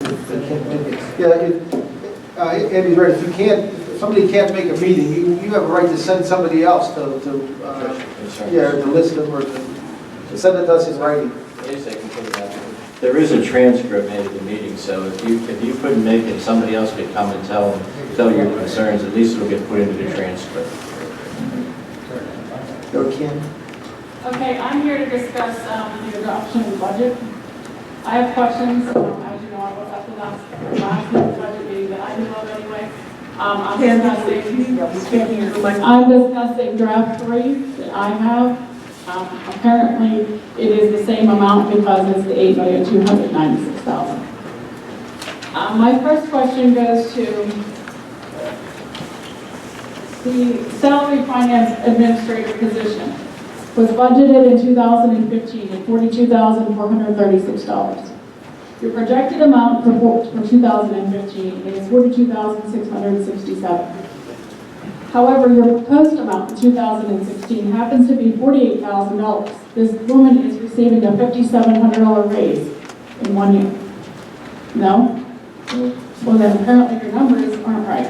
Andy's right, if somebody can't make a meeting, you have a right to send somebody else to list them or to send it to us in writing. There is a transcript made of the meeting, so if you couldn't make it, somebody else could come and tell your concerns. At least it'll get put into the transcript. Go, Ken. Okay, I'm here to discuss the adoption of the budget. I have questions. As you know, I was at the last budget meeting that I knew of anyway. I'm discussing draft 3 that I have. Apparently, it is the same amount because it's the $8,296,000. My first question goes to the salary finance administrator position. Was budgeted in 2015 at $42,436. Your projected amount for 2015 is $42,667. However, your proposed amount in 2016 happens to be $48,000. This woman is receiving a $5,700 raise in 1 year. No? Well, then apparently your numbers aren't right.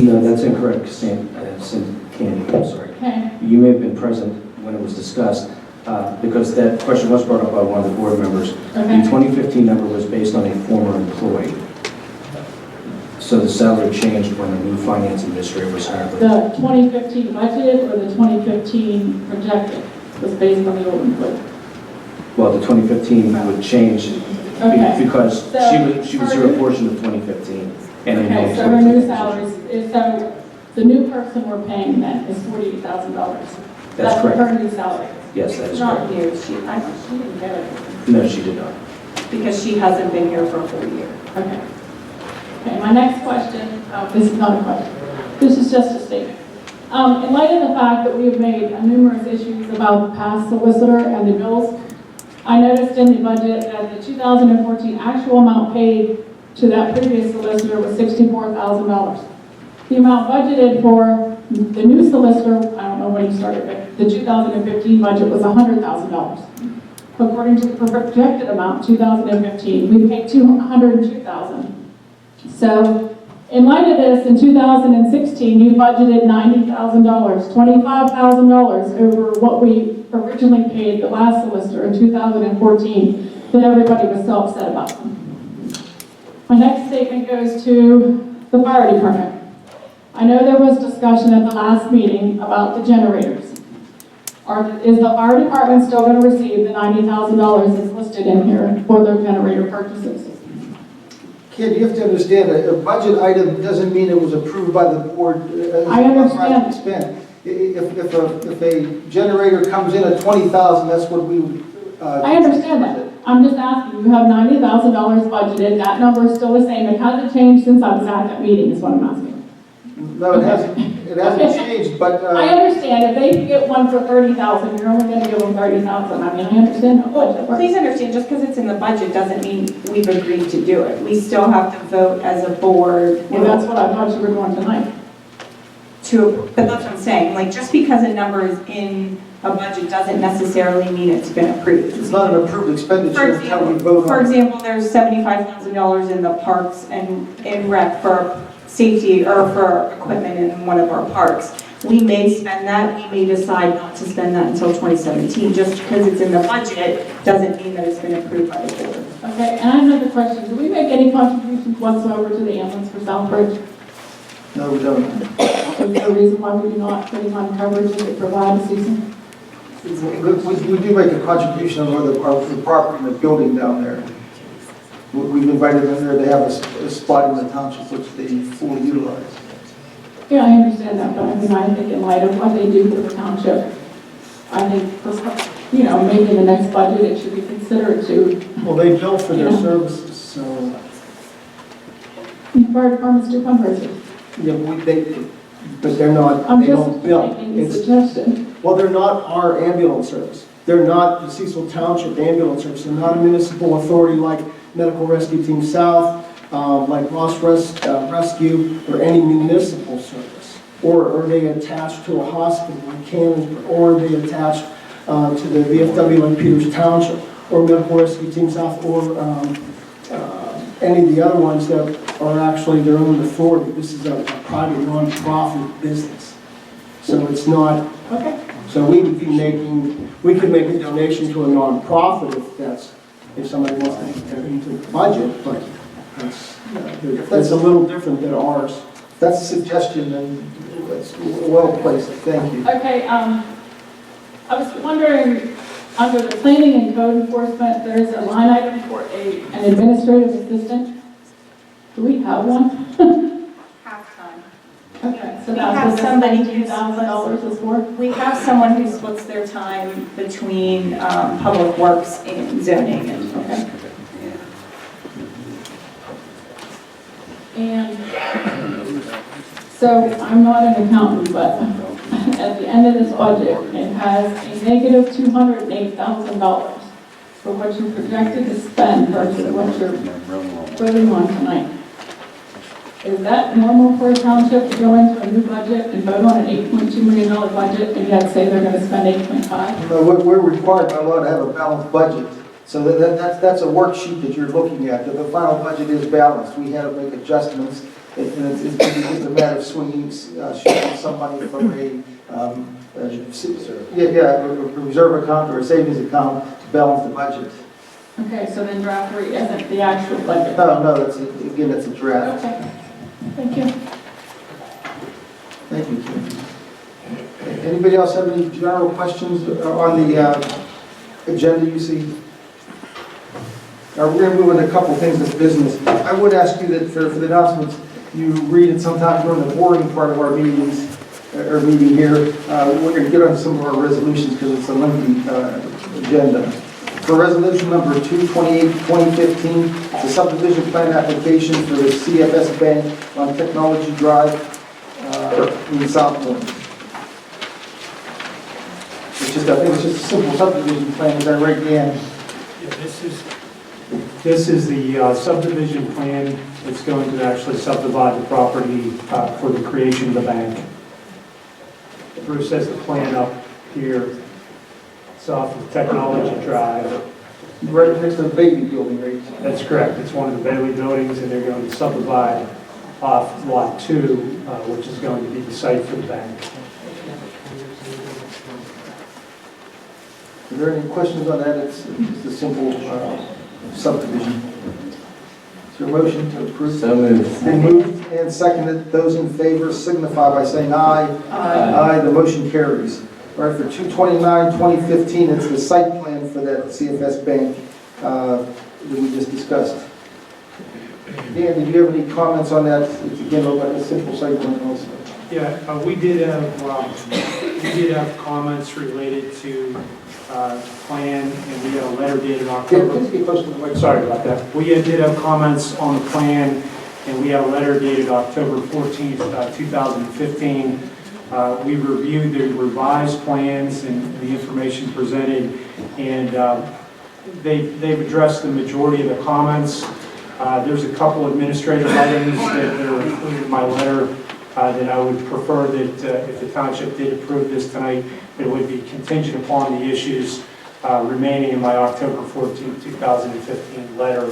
No, that's incorrect, Candy, I'm sorry. Okay. You may have been present when it was discussed, because that question was brought up by one of the board members. Okay. The 2015 number was based on a former employee. So the salary changed when a new finance administrator was hired. The 2015 budgeted or the 2015 projected was based on the old employee? Well, the 2015 would change Okay. because So she was here a portion of 2015. And Okay, so her new salaries, so the new person we're paying then is $48,000. That's correct. Her new salary. Yes, that is Not correct. new, she didn't get it, No, she did not. because she hasn't been here for a full year. Okay. Okay, my next question, this is not a question, this is just a statement. In light of the fact that we have made numerous issues about the past solicitor and the bills, I noticed in the budget that the 2014 actual amount paid to that previous solicitor was $64,000. The amount budgeted for the new solicitor, I don't know when he started, but the 2015 budget was $100,000. According to the projected amount, 2015, we paid $202,000. So, in light of this, in 2016, you budgeted $90,000, $25,000 over what we originally paid the last solicitor in 2014 that everybody was so upset about. My next statement goes to the fire department. I know there was discussion at the last meeting about the generators. Is the fire department still going to receive the $90,000 that's listed in here for their generator purchases? Ken, you have to understand, a budget item doesn't mean it was approved by the board. I understand. Spent. If a generator comes in at $20,000, that's what we would. I understand that. I'm just asking, you have $90,000 budgeted, that number is still the same. It hasn't changed since I was at that meeting, is what I'm asking. No, it hasn't. It hasn't changed, but. I understand, if they get one for $30,000, you're only gonna give them $30,000. I mean, I understand how budget works. Please understand, just because it's in the budget doesn't mean we've agreed to do it. We still have to vote as a board. Well, that's what I thought you were doing tonight. But that's what I'm saying, like, just because a number is in a budget doesn't necessarily mean it's been approved. It's not an approved expenditure until we vote on it. For example, there's $75,000 in the parks and in rec for safety or for equipment in one of our parks. We may spend that, we may decide not to spend that until 2017. Just because it's in the budget doesn't mean that it's been approved by the board. Okay, and I have another question. Do we make any contributions whatsoever to the ambulance for Southbridge? No, we don't. Is there a reason why we do not put on coverage that it provides, Cecil? We do make a contribution on the property and the building down there. We've invited them there, they have a spot in the township which they fully utilize. Yeah, I understand that, but I mean, I think in light of what they do for the township, I think, you know, maybe in the next budget, it should be considered to. Well, they bill for their Yeah. services, so, Fire departments do fundraisers. yeah, but they're not, I'm they just don't bill. making a It's, suggestion. well, they're not our ambulance service. They're not the Cecil Township ambulance service. They're not a municipal authority like Medical Rescue Team South, like Ross Rescue, or any municipal service. Or are they attached to a hospital like Cannon, or are they attached to the VFW like Peters Township, or Medical Rescue Team South, or any of the other ones that are actually their own authority. This is a private nonprofit business. So it's not, Okay. so we could make a donation to a nonprofit if somebody wants to enter into the budget, but that's a little different than ours. That's a suggestion, and it's well placed, thank you. Okay, I was wondering, under the planning and code enforcement, there's a line item for an administrative assistant. Do we have one? Half-time. Okay, so We that's have what somebody the who's- $2,000 is for? We have someone who splits their time between public works and zoning and. Okay. And so I'm not an accountant, but at the end of this budget, it has a negative $208,000 for what you're projected to spend versus what you're voting on tonight. Is that normal for a township to go into a new budget and vote on an $8.2 million budget and yet say they're going to spend 8.5? No, we're required by law to have a balanced budget. So that's a worksheet that you're looking at. The final budget is balanced. We had to make adjustments. It's a matter of shooting some money from a reserve account or a savings account to balance the budget. Okay, so then draft 3 isn't the actual budget? No, that's a draft. Okay, thank you. Thank you, Kim. Anybody else have any general questions on the agenda you see? We're going to move on to a couple things that's business. I would ask you that for the announcements, you read it sometime during the boring part of our meetings, or meeting here. We're going to get on some of our resolutions because it's a lengthy agenda. For resolution number 228-2015, it's a subdivision plan application for the CFS Bank on Technology Drive in South Point. I think it's just a simple subdivision plan, as I read again. Yeah, this is the subdivision plan that's going to actually subdivide the property for the creation of the bank. Bruce has the plan up here. It's off of Technology Drive. Right next to the baby building, right? That's correct. It's one of the Bailey buildings, and they're going to subdivide off Lot 2, which is going to be the site for the bank. Are there any questions on that? It's a simple subdivision. Is there a motion to approve? So moved. Been moved and seconded. Those in favor signify by saying aye. Aye. Aye, the motion carries. All right, for 229-2015, it's the site plan for that CFS Bank that we just discussed. Dan, did you have any comments on that? It's again like a simple site plan also. Yeah, we did have comments related to the plan, and we had a letter dated October. Please get close to the mic. Sorry about that. We did have comments on the plan, and we had a letter dated October 14th, 2015. We reviewed the revised plans and the information presented, and they've addressed the majority of the comments. There's a couple administrative items that are included in my letter that I would prefer that if the township did approve this tonight, it would be contingent upon the issues remaining in my October 14, 2015 letter.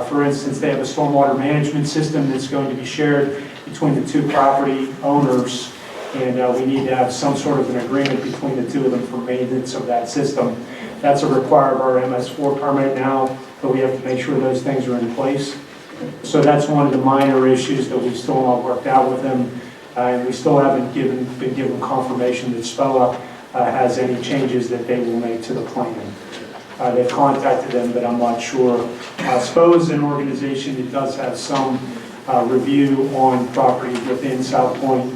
For instance, they have a stormwater management system that's going to be shared between the two property owners, and we need to have some sort of an agreement between the two of them for maintenance of that system. That's a requirement of our MS4 permit now, but we have to make sure those things are in place. So that's one of the minor issues that we still not worked out with them, and we still haven't been given confirmation that SPOA has any changes that they will make to the plan. They've contacted them, but I'm not sure. SPOA is an organization that does have some review on property within South Point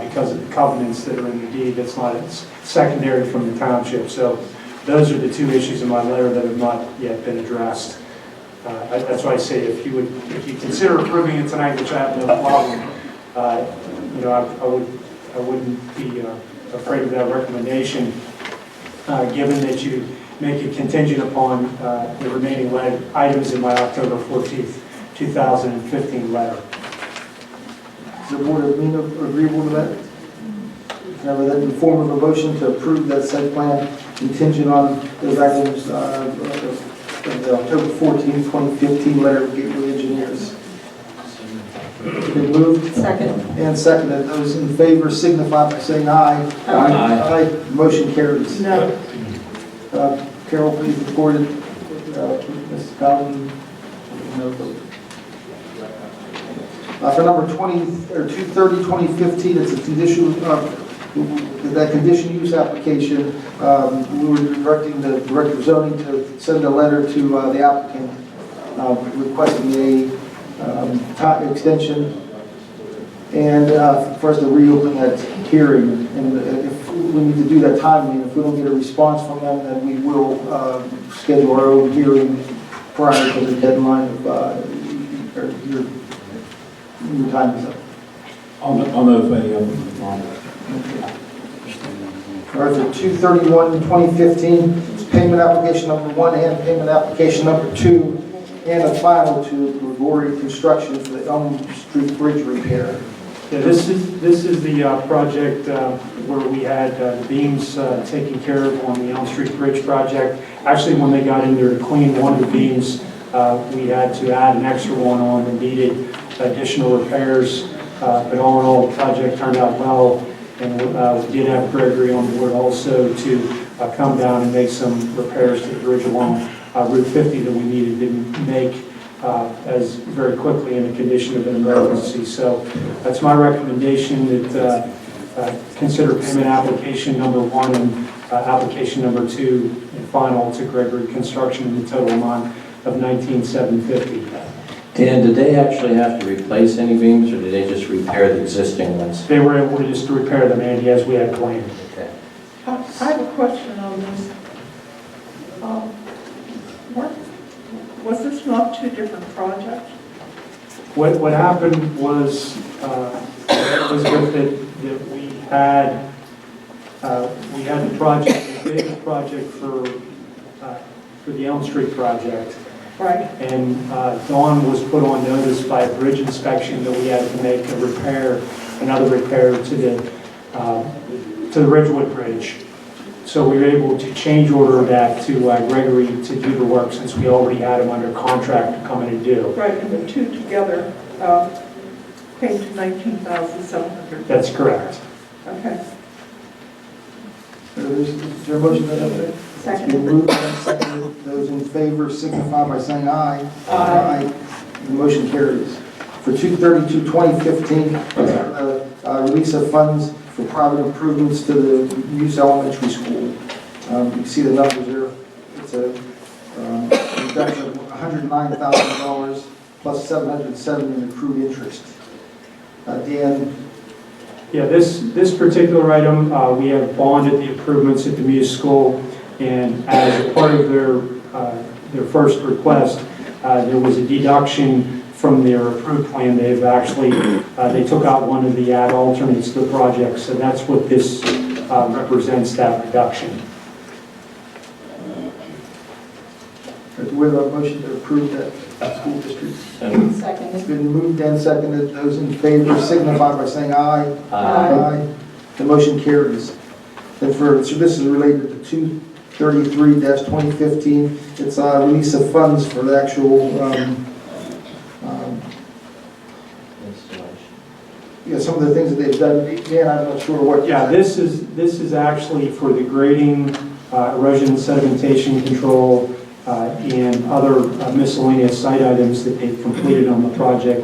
because of the covenants that are in the deed. That's not secondary from the township. So those are the two issues in my letter that have not yet been addressed. That's why I say if you consider approving it tonight, which I have no problem, I wouldn't be afraid of that recommendation, given that you make it contingent upon the remaining items in my October 14th, 2015 letter. Is the board agreeable to that? Have that in the form of a motion to approve that site plan contingent on those items of the the October 14, 2015 letter of Gateway Engineers. Been moved Second. and seconded. Those in favor signify by saying aye. Aye. Aye. Motion carries. No. Carol, please record it. Ms. Collins, no vote. For number 230, 2015, it's a condition, that condition use application. We were directing the Director of Zoning to send a letter to the applicant requesting a time extension and for us to reopen that hearing. And if we need to do that timely, if we don't get a response from them, then we will schedule our own hearing prior to the deadline of your time is up. I'll notify you. All right, for 231, 2015, it's payment application number 1 and payment application number 2, and a final to Gregory Construction for the Elm Street Bridge repair. Yeah, this is the project where we had the beams taken care of on the Elm Street Bridge project. Actually, when they got in there to clean one of the beams, we had to add an extra one on that needed additional repairs. But all in all, the project turned out well, and we did have Gregory on board also to come down and make some repairs to the bridge along Route 50 that we needed to make as very quickly in a condition of an emergency. So that's my recommendation, that consider payment application number 1 and application number 2 and final to Gregory Construction in the total amount of $19,750. Dan, did they actually have to replace any beams, or did they just repair the existing ones? They were able to just repair them, Andy, as we had planned. Okay. I have a question on this. Was this not 2 different projects? What happened was, that we had the project, we did the project for the Elm Street project. Right. And Dawn was put on notice by a bridge inspection that we had to make a repair, another repair to the Ridgewood Bridge. So we were able to change order that to Gregory to do the work, since we already had him under contract to come in and do. Right, and the 2 together came to $19,700. That's correct. Okay. Is there a motion to that effect? Second. Been moved and seconded. Those in favor signify by saying aye. Aye. The motion carries. For 232, 2015, release of funds for private improvements to the Muse Elementary School. You can see the numbers there. It's a reduction of $109,000 plus $770 in accrued interest. Dan? Yeah, this particular item, we have bonded the improvements at the Muse School, and as a part of their first request, there was a deduction from their approved plan. They've actually, they took out one of the ad alternates to the project, so that's what this represents, that reduction. Do we have a motion to approve that school district? It's Second. been moved and seconded. Those in favor signify by saying aye. Aye. The motion carries. And so this is related to 233-2015. It's a release of funds for the actual, some of the things that they've done. Dan, I'm not sure what. Yeah, this is actually for the grading, erosion sedimentation control, and other miscellaneous site items that they've completed on the project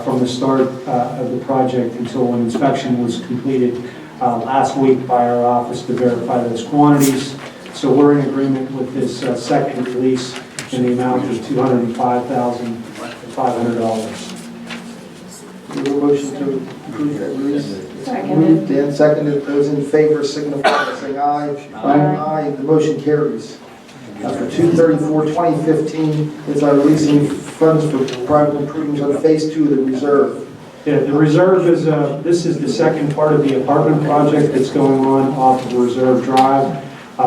from the start of the project until an inspection was completed last week by our office to verify those quantities. So we're in agreement with this second release in the amount of $205,500. Do we have a motion to approve that release? Second. Moved and seconded. Those in favor signify by saying aye. Aye. The motion carries. For 234-2015, it's releasing funds for private improvements on phase 2 of the reserve. Yeah, the reserve is, this is the second part of the apartment project that's going on off of Reserve Drive.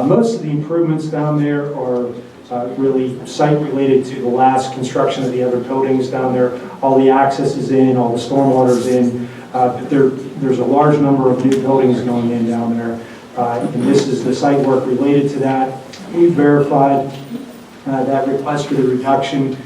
Most of the improvements down there are really site related to the last construction of the other buildings down there. All the access is in, all the stormwater is in, but there's a large number of new buildings going in down there. And this is the site work related to that. We verified that request for the reduction